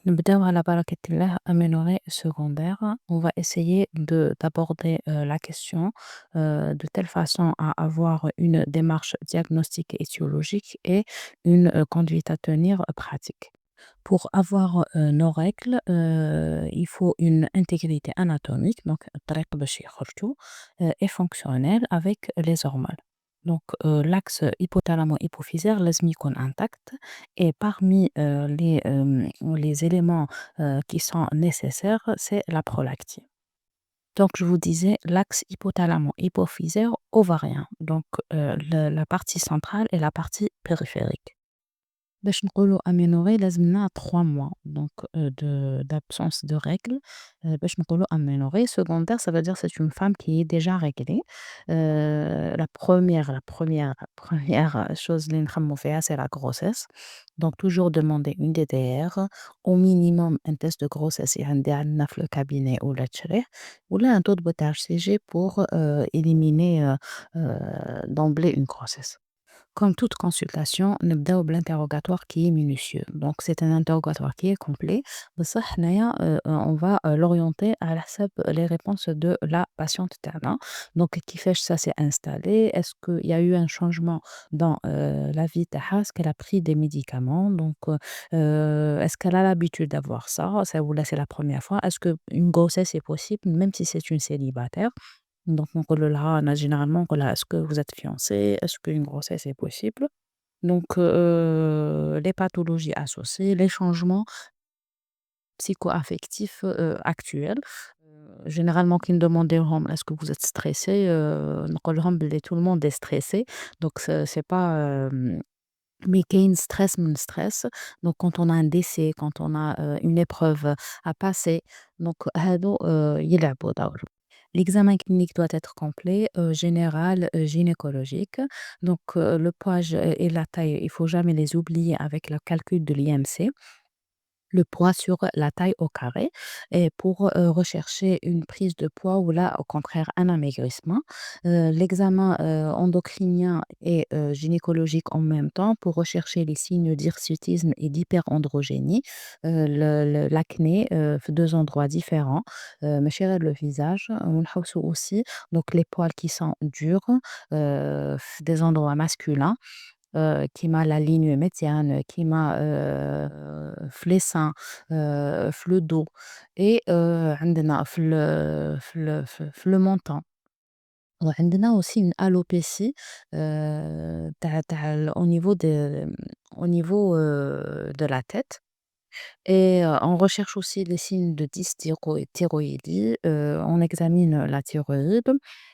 نبداو على بركة الله aménorrhée secondaire. On va essayer d'aborder la question de telle façon à avoir une démarche diagnostique et étiologique et une conduite à tenir pratique. Pour avoir nos règles, il faut une intégrité anatomique, donc الطريق باش يخرجوا, et fonctionnelle avec les hormones. Donc, l'axe hypothalamo-hypophysaire لازم يكون intact et parmi les éléments qui sont nécessaires, c'est la prolactine. Donc, je vous disais l'axe hypothalamo-hypophysaire ovarien, donc la partie centrale et la partie périphérique. باش نقولوا aménorrhée لازمنا 3 mois donc d'absence de règles باش نقولوا aménorrhée. Secondaire, ça veut dire c'est une femme qui est déjà réglée. La première chose اللي نخمموا فيها c'est la grossesse. Donc toujours demander une DDR, au minimum un test de grossesse يعندي عندنا في le cabinet ولا تشريه, ولا un taux de bêta-HCG pour éliminer d'emblée une grossesse. Comme toute consultation, نبداو l'interrogatoire qui est minutieux. Donc, c'est un interrogatoire qui est complet. بصح حنايا, on va l'orienter à حسب les réponses de la patiente تاعنا. Donc, كيفاش ça s'est installé? Est-ce qu'il y a eu un changement dans la vie تاعها? Est-ce qu'elle a pris des médicaments? Donc, est-ce qu'elle a l'habitude d'avoir ça ou là, c'est la première fois? Est-ce qu'une grossesse est possible, même si c'est une célibataire? Donc نقولوا لها أنا généralement نقول لها: «Est-ce que vous êtes fiancée? Est-ce qu'une grossesse est possible?» Donc les pathologies associées, les changements psycho-affectifs actuels. Généralement كي ندومونديوهم: «Est-ce que vous êtes stressé?» نقول لهم بلي tout le monde est stressé. Donc c'est pas mais كاين stress من stress. Donc quand on a un décès, quand on a une épreuve à passer, donc هادو يلعبوا دور. L'examen clinique doit être complet, général, gynécologique. Donc, le poids et la taille, il faut jamais les oublier avec le calcul de l'IMC. Le poids sur la taille au carré, et pour rechercher une prise de poids ou là, au contraire, un amaigrissement. L'examen endocrinien et gynécologique en même temps pour rechercher les signes d'hirsutisme et d'hyperandrogénie. L'acné, في deux endroits différents, ماشي غير le visage. ونحوسوا aussi donc les poils qui sont durs في des endroits masculins, كيما la ligne médiane, كيما في les seins, في le dos et عندنا في le menton. وعندنا aussi une alopécie تاع au niveau de la tête. Et on recherche aussi les signes de dysthyroïdie, on examine la thyroïde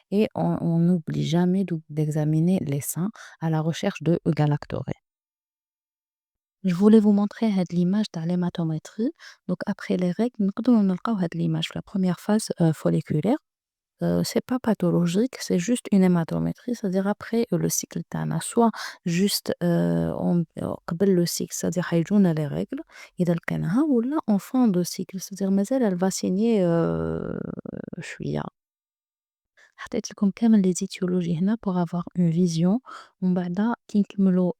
et on n'oublie jamais d'examiner les seins à la recherche de galactorée. Je voulais vous montrer هاد l'image تاع l'hématométrie. Donc après les règles نقدروا نلقاو هاد l'image في la première phase folliculaire. C'est pas pathologique, c'est juste une hématométrie, c'est-à-dire après le cycle تاعنا, soit juste قبل le cycle, c'est-à-dire حيجونا les règles إذا لقيناها, ولا en fin de cycle, c'est-à-dire مازال elle va saigner شوية. حطيت لكم كامل les étiologies هنا pour avoir une vision. ومن بعد كي نكملوا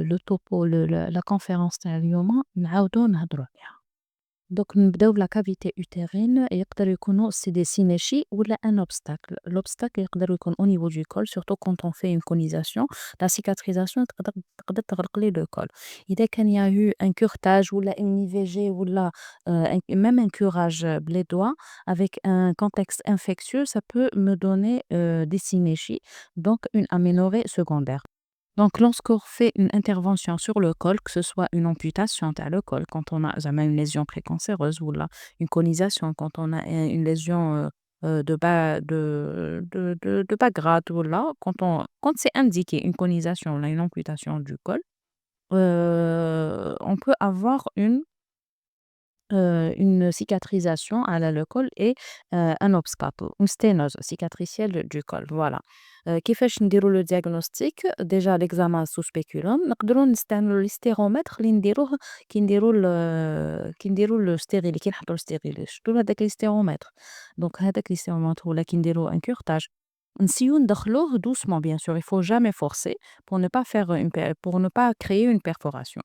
le topo la conférence تاع اليوم نعاودوا نهضروا عليها. Donc نبداو بلا cavité utérine. يقدر يكونوا c'est des synéchies ولا un obstacle. L'obstacle يقدر يكون au niveau du col, surtout quand on fait une conisation. La cicatrisation تقدر تغلق لي le col. إذا كان y a eu un curetage ولا une IVG ولا même un curage les doigts avec un contexte infectieux, ça peut me donner des synéchies, donc une aménorrhée secondaire. Donc, lorsqu'on fait une intervention sur le col, que ce soit une amputation à le col, quand on a jamais une lésion précancéreuse ou là, une conisation, quand on a une lésion de bas grade ou là, quand c'est indiqué une conisation ou là, une amputation du col, on peut avoir une cicatrisation à la le col et un obstacle, une sténose cicatricielle du col, voilà. كيفاش نديرو le diagnostic? Déjà l'examen sous spéculum, نقدروا نستعملوا الستيرومتر اللي نديروه كي نديروا الستيريلي, كي نحطوا الستيريلي شفتوا هذاك الستيرومتر. دونك هذاك الستيرومتر ولا كي نديروا ان كورتاج نسيو ندخلوه doucement bien sûr, il faut jamais forcer pour ne pas faire pour ne pas créer une perforation.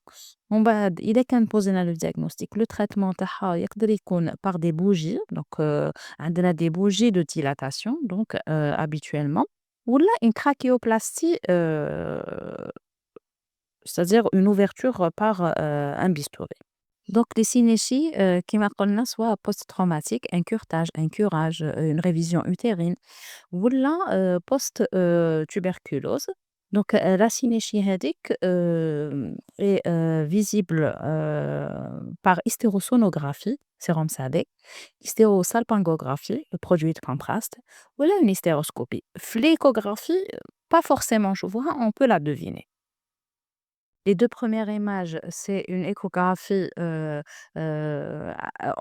ومن بعد إذا كان posena le diagnostic, le traitement تاعها يقدر يكون par des bougies donc عندنا des bougies de dilatation donc habituellement ولا une trachéoplastie c'est-à-dire une ouverture par un bistouri. Donc les synéchies كيما قلنا soit post-traumatique, un curetage, un curage, une révision utérine ولا post tuberculose. Donc la synéchie هاذيك est visible par hystérosonographie, sérum salé, hystérosalpingographie, le produit de contraste, ou là une hystéroscopie. L'échographie, pas forcément, je vois, on peut la deviner. Les 2 premières images, c'est une échographie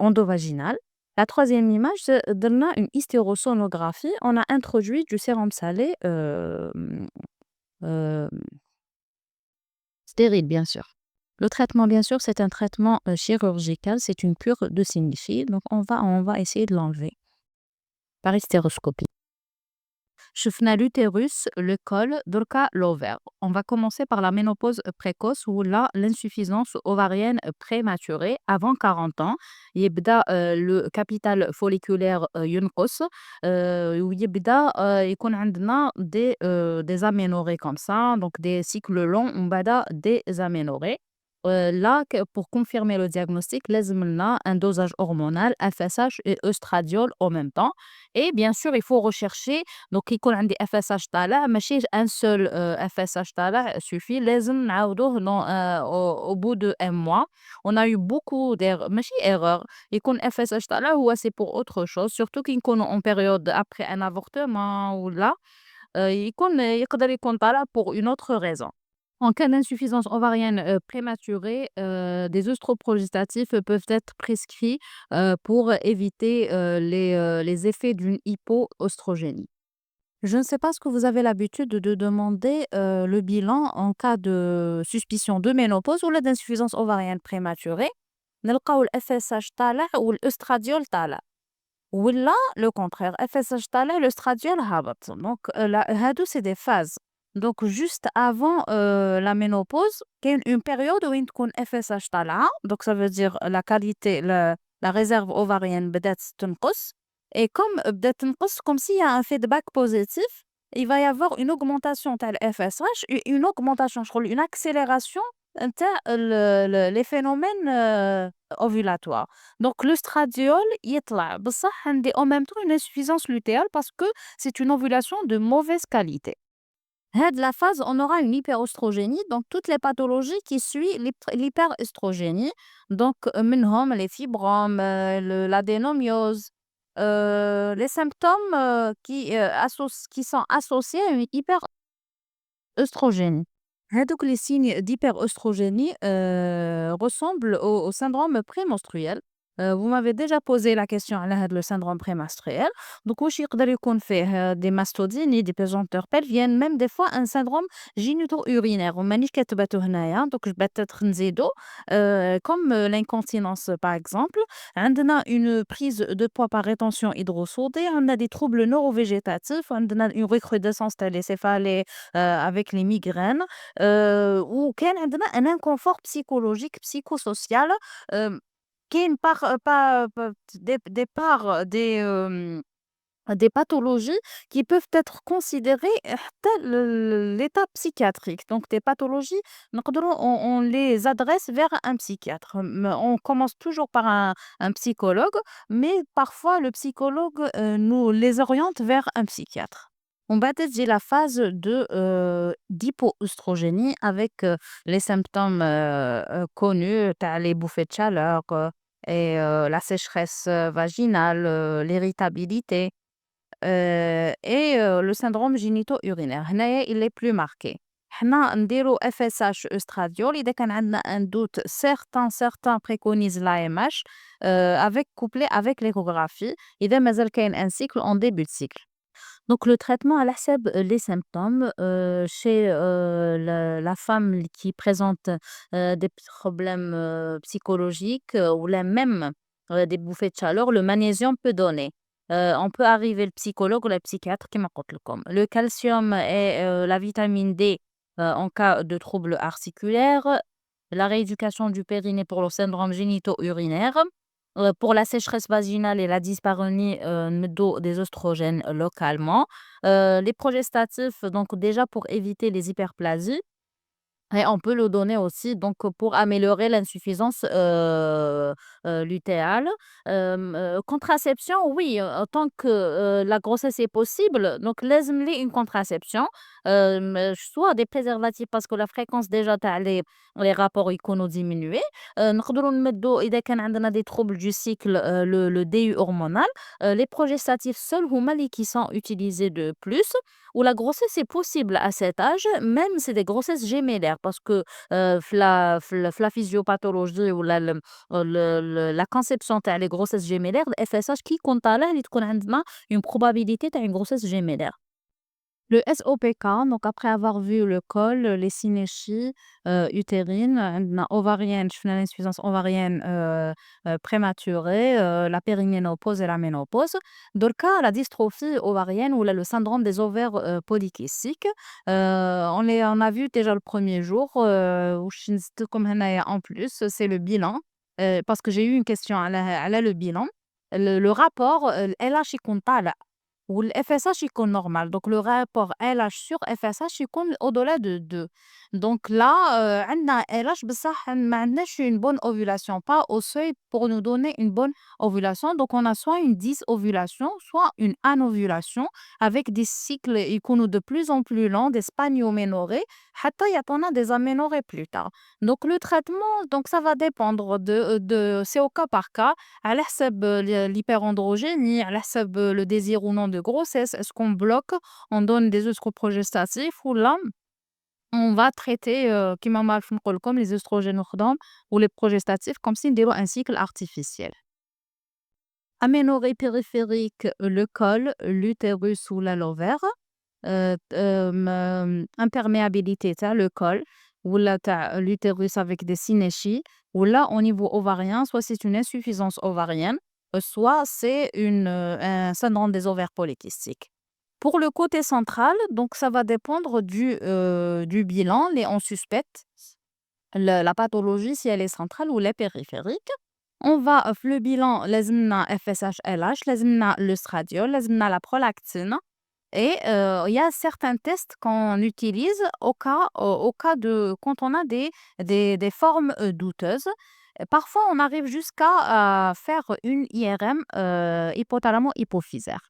endovaginale. La troisième image, c'est درنا une hystérosonographie. On a introduit du sérum salé hem, stérile, bien sûr. Le traitement, bien sûr, c'est un traitement chirurgical, c'est une cure de sinusite, donc on va essayer de l'enlever par hystéroscopie. شفنا l'utérus, le col, دركا l'ovaire. On va commencer par la ménopause précoce ou l'insuffisance ovarienne prématurée avant 40 ans. يبدا le capital folliculaire ينقص ويبدا يكون عندنا des aménorrhées comme ça, donc des cycles longs ومن بعد des aménorrhées. Là, pour confirmer le diagnostic, لازم لنا un dosage hormonal, FSH et estradiol en même temps. Et bien sûr, il faut rechercher donc يكون عندي FSH طالع ماشي un seul FSH طالع suffit لازم نعاودوه au bout de un mois. On a eu beaucoup ماشي erreur يكون FSH طالع هو c'est pour autre chose surtout كي نكونوا en période après un avortement ولا يقدر يكون طالع pour une autre raison. En cas d'insuffisance ovarienne prématurée, des œstroprogestatifs peuvent être prescrits pour éviter les effets d'une hypoœstrogénie. Je ne sais pas ce que vous avez l'habitude de demander le bilan en cas de suspicion de ménopause ou d'insuffisance ovarienne prématurée. نلقاو ال FSH طالع والأستراديول طالع ولا le contraire FSH طالع l'œstradiol هابط. Donc هادو c'est des phases. Donc juste avant la ménopause كاين une période وين تكون FSH طالعة, donc ça veut dire la qualité la réserve ovarienne بدات تنقص. Et comme بدات تنقص, comme s'il y a un feedback positif, il va y avoir une augmentation تاع ال FSH et une augmentation, une accélération تاع les phénomènes ovulatoires. Donc l'œstradiol يطلع بصح عندي en même temps une insuffisance lutéale parce que c'est une ovulation de mauvaise qualité. Had la phase, on aura une hyperostrogénie, donc toutes les pathologies qui suivent l'hyperostrogénie. Donc, منهم les fibromes, l'adénomiose, les symptômes qui sont associés à une hyperostrogénie. هادوك les signes d'hyperostrogénie ressemblent au syndrome prémenstruel. Vous m'avez déjà posé la question على هاد le syndrome prémenstruel. Donc واش يقدر يكون فيه des mastodynies, des pesanteurs pelviennes, même des fois un syndrome génito-urinaire ومانيش كاتبته هنايا, donc peut-être نزيدو comme l'incontinence par exemple. عندنا une prise de poids par rétention hydrosodée, on a des troubles neurovégétatifs, on a une recrudescence تاع les céphalées avec les migraines. وكان عندنا un inconfort psychologique, psychosocial. كاين des pathologies qui peuvent être considérées حتى l'état psychiatrique. Donc des pathologies, on les adresse vers un psychiatre. On commence toujours par un psychologue, mais parfois le psychologue nous les oriente vers un psychiatre. On va dire la phase d'hypoœstrogénie avec les symptômes connus, t'as les bouffées de chaleur et la sécheresse vaginale, l'irritabilité et le syndrome génito-urinaire. هنايا il est plus marqué. حنا نديرو FSH estradiol إذا كان عندنا un doute, certains préconisent l'AMH avec couplé avec l'échographie إذا مازال كاين un cycle en début de cycle. Donc le traitement على حسب les symptômes chez la femme qui présente des problèmes psychologiques ou là même des bouffées de chaleur, le magnésium peut donner. On peut arriver le psychologue ou la psychiatre كيما قُلت لكم. Le calcium et la vitamine D, en cas de troubles articulaires. La rééducation du périnée pour le syndrome génito-urinaire. Pour la sécheresse vaginale et la dyspareunie, نمدّوا des oestrogènes localement. Les progestatifs, donc déjà pour éviter les hyperplasies. Et on peut le donner aussi donc pour améliorer l'insuffisance, lutéale. Contraception, oui, tant que, la grossesse est possible, donc لازم لي une contraception. Soit des préservatifs parce que la fréquence déjà تاع les rapports يكونوا diminués. نقدروا نمدّوا إذا كان عندنا des troubles du cycle, le DU hormonal. Les progestatifs seuls هما اللي qui sont utilisés de plus. Où la grossesse est possible à cet âge, même c'est des grossesses gémellaires parce que في la physiopathologie ou la conception تاع les grossesses gémellaires الFSH كيكون طالع اللي تكون عندنا une probabilité تاع une grossesse gémellaire. Le SOPK, donc après avoir vu le col, les synéchies utérines, عندنا ovarienne, شفنا l'insuffisance ovarienne prématurée, la périménopause et la ménopause. دركا la dystrophie ovarienne ou le syndrome des ovaires polykystiques. On a vu déjà le premier jour. واش نزيد لكم هنايا en plus, c'est le bilan. Parce que j'ai eu une question على le bilan. Le rapport LH يكون طالع. Ou le FSH يكون normal. Donc le rapport LH sur FSH يكون au-delà de 2. Donc là, عندنا LH بصح ما عندناش une bonne ovulation, pas au seuil pour nous donner une bonne ovulation. Donc on a soit une dysovulation, soit une anovulation avec des cycles يكونوا de plus en plus longs, des spanioménorrhées, حتى يعطونا des aménorrhées plus tard. Donc le traitement, donc ça va dépendre c'est au cas par cas. على حسب l'hyperandrogénie, على حسب le désir ou non de grossesse. Est-ce qu'on bloque, on donne des œstroprogestatifs ou là, on va traiter كيما ما عرفت نقول لكم les oestrogènes وحدهم ou les progestatifs comme si نديروا un cycle artificiel. Aménorrhée périphérique, le col, l'utérus ou l'ovaire. Imperméabilité تاع le col ولا تاع l'utérus avec des synéchies. Ou là, au niveau ovarien, soit c'est une insuffisance ovarienne, soit c'est un syndrome des ovaires polykystiques. Pour le côté central, donc ça va dépendre du bilan. On suspecte la pathologie si elle est centrale ou elle est périphérique. On va le bilan لازمنا FSH LH, لازمنا le stradiol, لازمنا la prolactine. Et il y a certains tests qu'on utilise au cas de quand on a des formes douteuses. Parfois, on arrive jusqu'à faire une IRM hypothalamo-hypophysaire.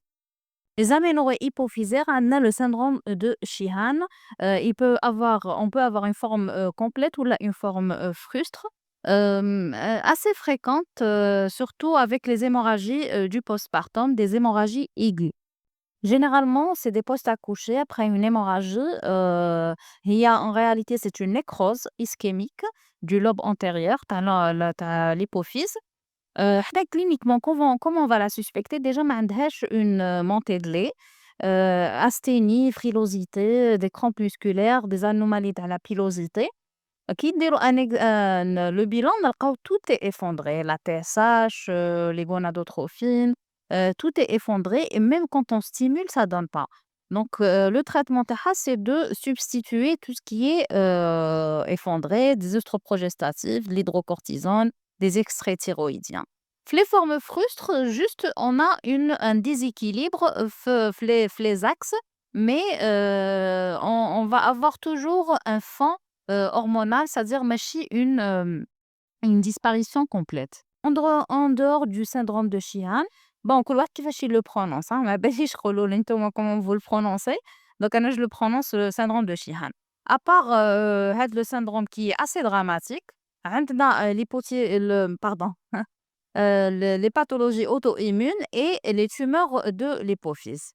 Les aménorrhées hypophysaires, on a le syndrome de Sheehan. On peut avoir une forme complète ou une forme frustre. Assez fréquente, surtout avec les hémorragies du postpartum, des hémorragies aiguës. Généralement, c'est des post-accouchés après une hémorragie. En réalité, c'est une nécrose ischémique du lobe antérieur, t'as l'hypophyse. حنا cliniquement, comment on va la suspecter? Déjà, ما عندهاش une montée de lait, asthénie, frilosité, des crampes musculaires, des anomalies à la pilosité. كي نديروا le bilan, نلقاو tout est effondré, la TSH, les gonadotrophines, tout est effondré et même quand on stimule, ça donne pas. Donc le traitement تاعها, c'est de substituer tout ce qui est effondré, des oestroprogestatifs, de l'hydrocortisone, des extraits thyroïdiens. Les formes frustres, juste on a un déséquilibre les axes, mais on va avoir toujours un fond hormonal, c'est-à-dire ماشي une disparition complète. En dehors du syndrome de Sheehan, bon, كل واحد كيفاش il le prononce, ما باليش قولوا لي نتوما comment vous le prononcez. Donc أنا je le prononce le syndrome de Sheehan. À part هاد le syndrome qui est assez dramatique, عندنا les pathologies auto-immunes et les tumeurs de l'hypophyse.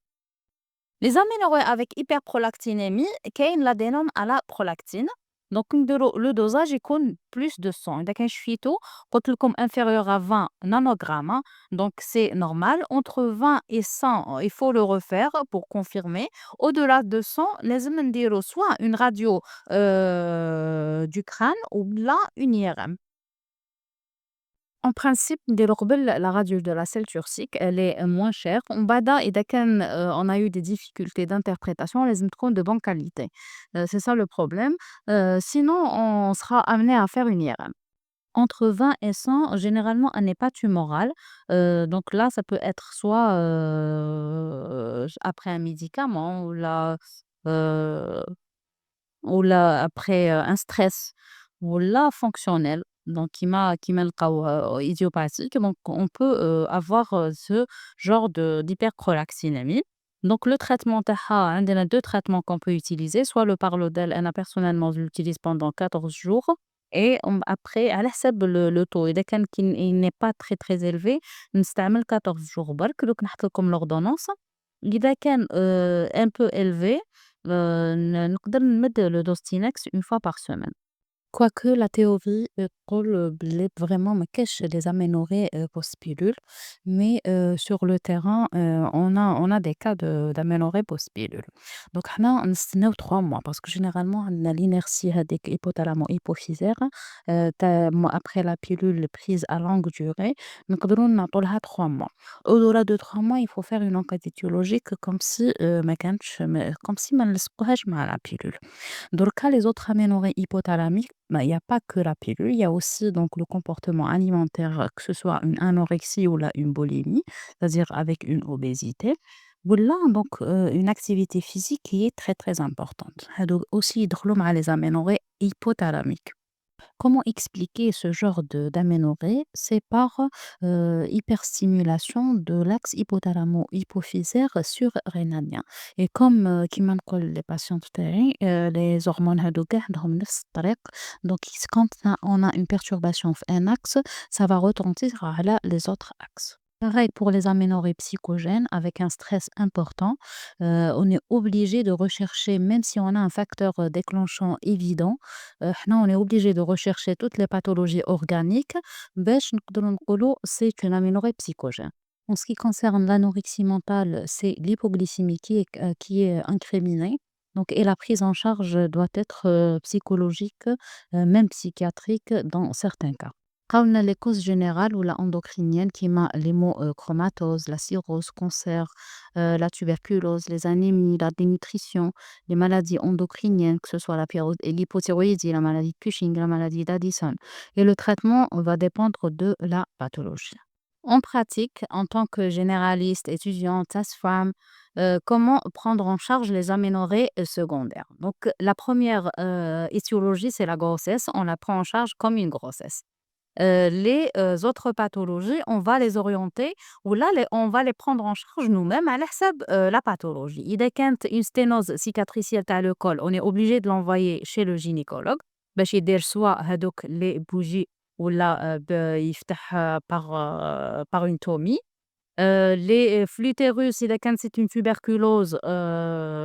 Les aménorrhées avec hyperprolactinémie, كاين l'adénome à la prolactine. Donc le dosage يكون plus de 100. إذا كان شفيتو قلت لكم inférieur à 20 nanogrammes, donc c'est normal. Entre 20 et 100, il faut le refaire pour confirmer. Au-delà de 100, لازم نديرو soit une radio du crâne ou là une IRM. En principe نديرو قبل la radio de la sel turcique, elle est moins chère. ومن بعدها إذا كان on a eu des difficultés d'interprétation لازم تكون de bonne qualité. C'est ça le problème. Sinon on sera amené à faire une IRM. Entre 20 et 100, généralement, un n'est pas tumoral. Donc là, ça peut être soit, après un médicament heu ou là après, un stress ou là fonctionnel donc qui m'a نلقاو idiopathique donc on peut, avoir, ce genre de d'hyperprolactinémie. Donc le traitement تاعها عندنا 2 traitements qu'on peut utiliser soit le Parlodel أنا personnellement je l'utilise pendant 14 jours et après على حساب le taux إذا كان il n'est pas très, très élevé نستعمل 14 jours برك دوك نحط لكم l'ordonnance. إذا كان un peu élevé نقدر نمد le Dostinex une fois par semaine. Quoique la théorie تقول بلي vraiment ما كاينش des aménorrhées post-pilule, mais sur le terrain, on a des cas d'aménorrhée post-pilule. Donc حنا نستناو 3 mois parce que généralement عندنا l'inertie هاذيك hypothalamo-hypophysaire تاع après la pilule prise à longue durée نقدروا نعطوا لها 3 mois. Au-delà de 3 mois, il faut faire une enquête étiologique comme si ما كانتش comme si ما نلصقوهاش مع la pilule. Dans le cas les autres aménorrhées hypothalamiques, bah, il y a pas que la pilule, il y a aussi donc le comportement alimentaire, que ce soit une anorexie ou là une boulimie, c'est-à-dire avec une obésité. Ou là donc une activité physique qui est très, très importante. هادو aussi يدخلوا مع les aménorrhées hypothalamiques. Comment expliquer ce genre d'aménorrhée? C'est par hyperstimulation de l'axe hypothalamo-hypophysaire surrénalien. Et comme كيما نقول les patientes تاعي les hormones هادو كاع عندهم نفس الطريق. Donc quand on a une perturbation في un axe, ça va retentir على les autres axes. Pareil pour les aménorrhées psychogènes avec un stress important, on est obligé de rechercher, même si on a un facteur déclenchant évident, حنا on est obligé de rechercher toutes les pathologies organiques باش نقدروا نقولوا c'est une aménorrhée psychogène. En ce qui concerne l'anorexie mentale, c'est l'hypoglycémie qui est incriminée. Donc, et la prise en charge doit être psychologique, même psychiatrique dans certains cas. Quand on a les causes générales ou la endocrinienne qui m'a l'hémochromatose, la cirrhose, cancer, la tuberculose, les anémies, la dénutrition, les maladies endocriniennes, que ce soit l'hypothyroïdie, la maladie de Cushing, la maladie d'Addison. Et le traitement va dépendre de la pathologie. En pratique, en tant que généraliste, étudiante, sage-femme, comment prendre en charge les aménorrhées secondaires? Donc, la première étiologie, c'est la grossesse. On la prend en charge comme une grossesse. Les autres pathologies, on va les orienter ou là, on va les prendre en charge nous-mêmes à حساب la pathologie. إذا كانت une sténose cicatricielle تاع le col, on est obligé de l'envoyer chez le gynécologue باش يدير soit هادوك les bougies ولا يفتح par une tomie. Les flutérus, إذا كان c'est une tuberculose,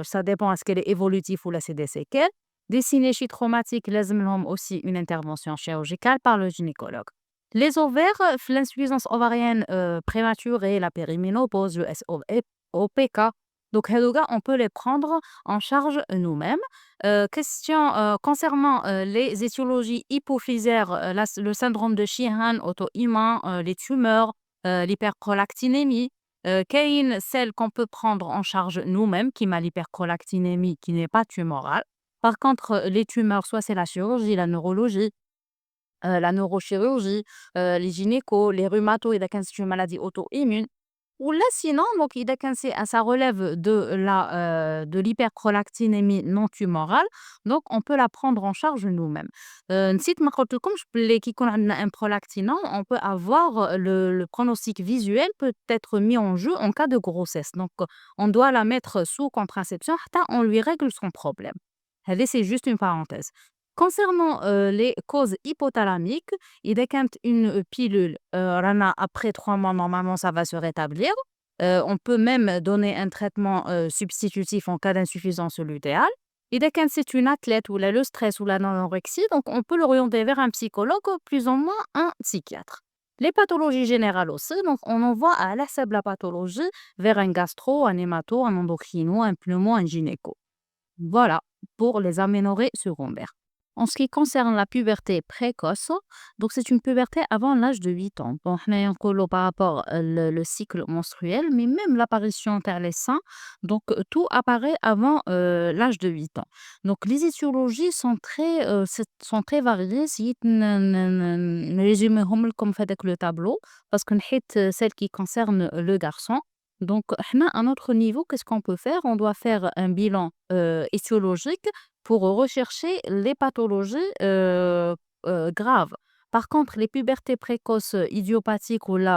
ça dépend est-ce qu'elle est évolutive ou là c'est des séquelles. Des synéchies traumatiques, لازم لهم aussi une intervention chirurgicale par le gynécologue. Les ovaires, l'insuffisance ovarienne prématurée, la périménopause, le SOPK, donc هادوكا on peut les prendre en charge nous-mêmes. Question concernant les étiologies hypophysaires, le syndrome de Sheehan auto-immun, les tumeurs, l'hyperprolactinémie. كاين celle qu'on peut prendre en charge nous-mêmes qui m'a l'hyperprolactinémie qui n'est pas tumorale. Par contre, les tumeurs, soit c'est la chirurgie, la neurologie, la neurochirurgie, les gynécos, les rhumatos إذا كانت c'est une maladie auto-immune. Ou là sinon donc إذا كان ça relève de l'hyperprolactinémie non tumorale, donc on peut la prendre en charge nous-mêmes. نسيت ما قلتلكمش بلي كي يكون عندنا un prolactinant, on peut avoir le pronostic visuel peut être mis en jeu en cas de grossesse. Donc on doit la mettre sous contraception حتى on lui règle son problème. هذه c'est juste une parenthèse. Concernant les causes hypothalamiques, إذا كانت une pilule رانا après 3 mois normalement ça va se rétablir. On peut même donner un traitement substitutif en cas d'insuffisance lutéale. إذا كان c'est une athlète ou là le stress ou l'anorexie, donc on peut l'orienter vers un psychologue ou plus ou moins un psychiatre. Les pathologies générales aussi, donc on envoie à la حساب la pathologie vers un gastro, un hémato, un endocrino, un pneumo, un gynéco. Voilà pour les aménorrhées secondaires. En ce qui concerne la puberté précoce, donc c'est une puberté avant l'âge de 8 ans. Bon, حنايا نقولوا par rapport le cycle menstruel, mais même l'apparition تاع les seins, donc tout apparaît avant l'âge de 8 ans. Donc les étiologies sont très variées. Si نريزوميهم لكم في هذاك le tableau, parce que نحيت celle qui concerne le garçon. Donc, à notre niveau, qu'est-ce qu'on peut faire? On doit faire un bilan étiologique pour rechercher les pathologies graves. Par contre, les pubertés précoces idiopathiques ou là,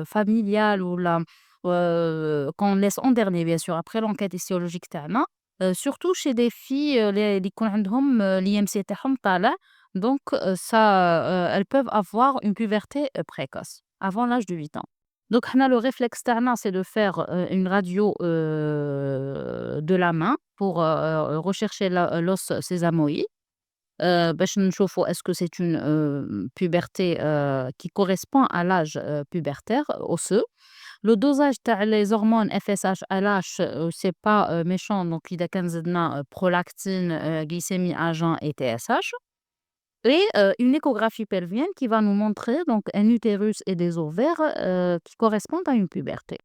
familiales ou là, qu'on laisse en dernier, bien sûr, après l'enquête histologique تاعنا, surtout chez des filles اللي يكون عندهم l'IMC تاعهم طالع, donc elles peuvent avoir une puberté précoce avant l'âge de 8 ans. Donc le réflexe تاعنا, c'est de faire une radio de la main pour rechercher l'os sésamoïde, باش نشوفوا est-ce que c'est une puberté qui correspond à l'âge pubertaire osseux. Le dosage تاع les hormones FSH, LH, c'est pas méchant, donc إذا كان زدنا prolactine, glycémie à jeun et TSH. Et une échographie pelvienne qui va nous montrer donc un utérus et des ovaires qui correspondent à une puberté.